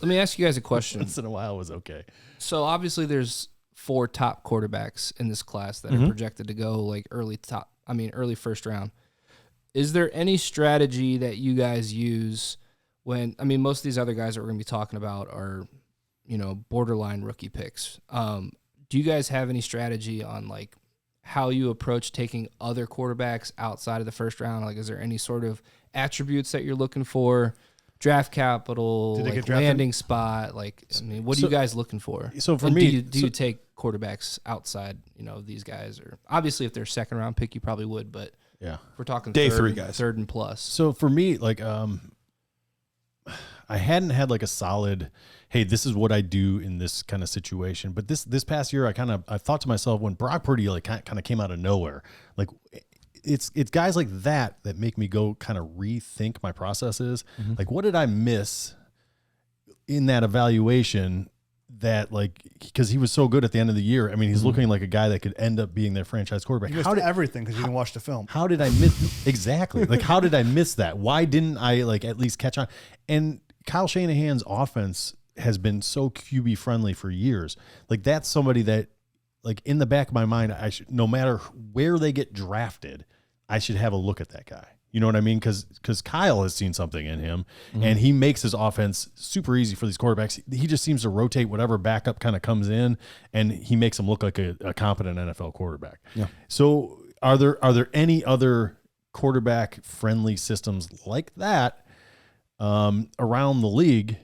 Let me ask you guys a question. Once in a while was okay. So obviously there's 4 top quarterbacks in this class that are projected to go like early first round. Is there any strategy that you guys use when, most of these other guys that we're going to be talking about are, borderline rookie picks. Do you guys have any strategy on like how you approach taking other quarterbacks outside of the first round? Like, is there any sort of attributes that you're looking for? Draft capital, like landing spot, like what are you guys looking for? So for me, do you take quarterbacks outside, these guys? Or obviously, if they're second round pick, you probably would. But yeah, if we're talking day 3 guys, third and plus. So for me, like I hadn't had like a solid, hey, this is what I do in this kind of situation. But this past year, I thought to myself when Brock Purdy like kind of came out of nowhere, like. It's guys like that make me go kind of rethink my processes. Like, what did I miss in that evaluation that, like, because he was so good at the end of the year. I mean, he's looking like a guy that could end up being their franchise quarterback. You missed everything because you didn't watch the film. How did I miss exactly? Like, how did I miss that? Why didn't I like at least catch on? And Kyle Shanahan's offense has been so QB friendly for years. Like, that's somebody that, like, in the back of my mind, I should, no matter where they get drafted, I should have a look at that guy. You know what I mean? Because Kyle has seen something in him, and he makes his offense super easy for these quarterbacks. He just seems to rotate whatever backup kind of comes in, and he makes him look like a competent NFL quarterback. Yeah. So are there any other quarterback friendly systems like that around the league?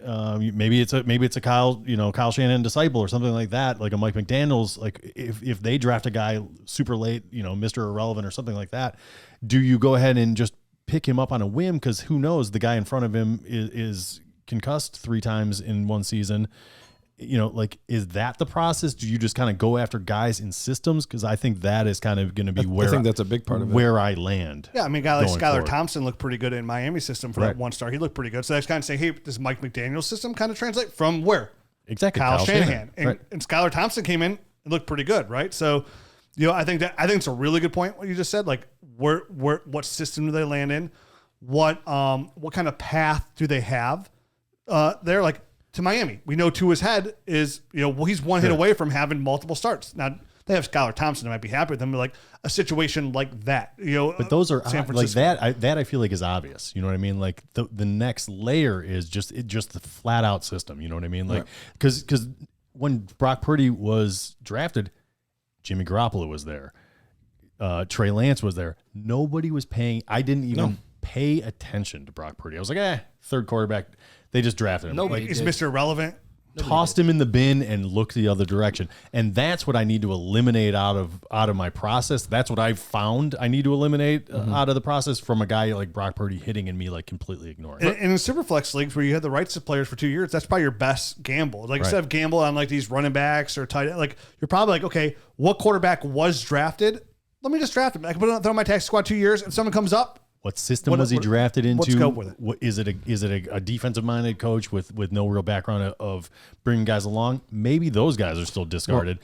Maybe it's a Kyle Shanahan disciple or something like that, like a Mike McDaniels. Like if they draft a guy super late, Mr. Irrelevant or something like that, do you go ahead and just pick him up on a whim? Because who knows, the guy in front of him is concussed 3 times in one season. Like, is that the process? Do you just kind of go after guys in systems? Because I think that is kind of going to be where I think that's a big part of it. Where I land. Yeah, I mean, a guy like Skylar Thompson looked pretty good in Miami system for that 1 star. He looked pretty good. So that's kind of saying, hey, does Mike McDaniel's system kind of translate from where? Exactly, Kyle Shanahan. And Skylar Thompson came in and looked pretty good, right? So, I think it's a really good point what you just said. Like, what system do they land in? What kind of path do they have? They're like. To Miami, we know Tua's head is, he's one hit away from having multiple starts. Now, they have Skylar Thompson. I might be happy with them, but like a situation like that, But those are San Francisco. Like that. I feel like is obvious. You know what I mean? Like the next layer is just the flat out system. You know what I mean? Like because when Brock Purdy was drafted, Jimmy Garoppolo was there, Trey Lance was there. Nobody was paying. I didn't even pay attention to Brock Purdy. I was like, third quarterback. They just drafted him. Nobody is Mr. Irrelevant. Tossed him in the bin and looked the other direction. And that's what I need to eliminate out of my process. That's what I've found I need to eliminate out of the process from a guy like Brock Purdy hitting and me like completely ignoring. And in Superflex leagues where you have the rights to players for 2 years, that's probably your best gamble. Like instead of gamble on like these running backs or tight end, like you're probably like, okay, what quarterback was drafted? Let me just draft him. I can put it on, throw my taxi squad 2 years, and someone comes up. What system was he drafted into? What scope with it? Is it a defensive-minded coach with no real background of bringing guys along? Maybe those guys are still discarded,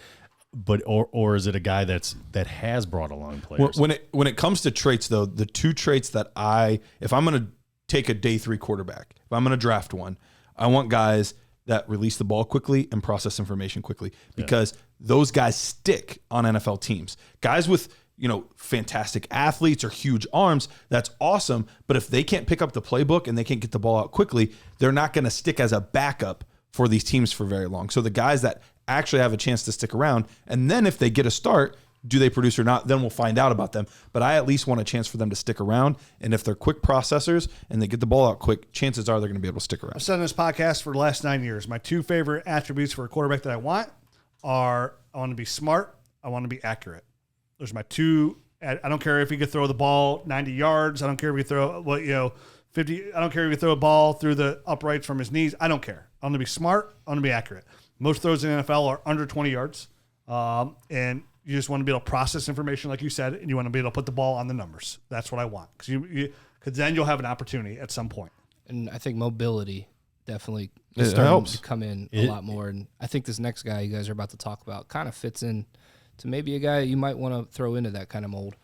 but or is it a guy that has brought along players? When it comes to traits, though, the 2 traits that if I'm going to take a day 3 quarterback, if I'm going to draft one, I want guys that release the ball quickly and process information quickly because those guys stick on NFL teams. Guys with fantastic athletes or huge arms, that's awesome. But if they can't pick up the playbook and they can't get the ball out quickly, they're not going to stick as a backup for these teams for very long. So the guys that actually have a chance to stick around, and then if they get a start, do they produce or not, then we'll find out about them. But I at least want a chance for them to stick around. And if they're quick processors and they get the ball out quick, chances are they're going to be able to stick around. I've said on this podcast for the last 9 years, my 2 favorite attributes for a quarterback that I want are I want to be smart, I want to be accurate. Those are my 2. I don't care if he could throw the ball 90 yards. I don't care if he could throw 50. I don't care if he could throw a ball through the uprights from his knees. I don't care. I want to be smart. I want to be accurate. Most throws in the NFL are under 20 yards, and you just want to be able to process information, like you said, and you want to be able to put the ball on the numbers. That's what I want because then you'll have an opportunity at some point. And I think mobility definitely is starting to come in a lot more. And I think this next guy you guys are about to talk about kind of fits in to maybe a guy you might want to throw into that kind of mold.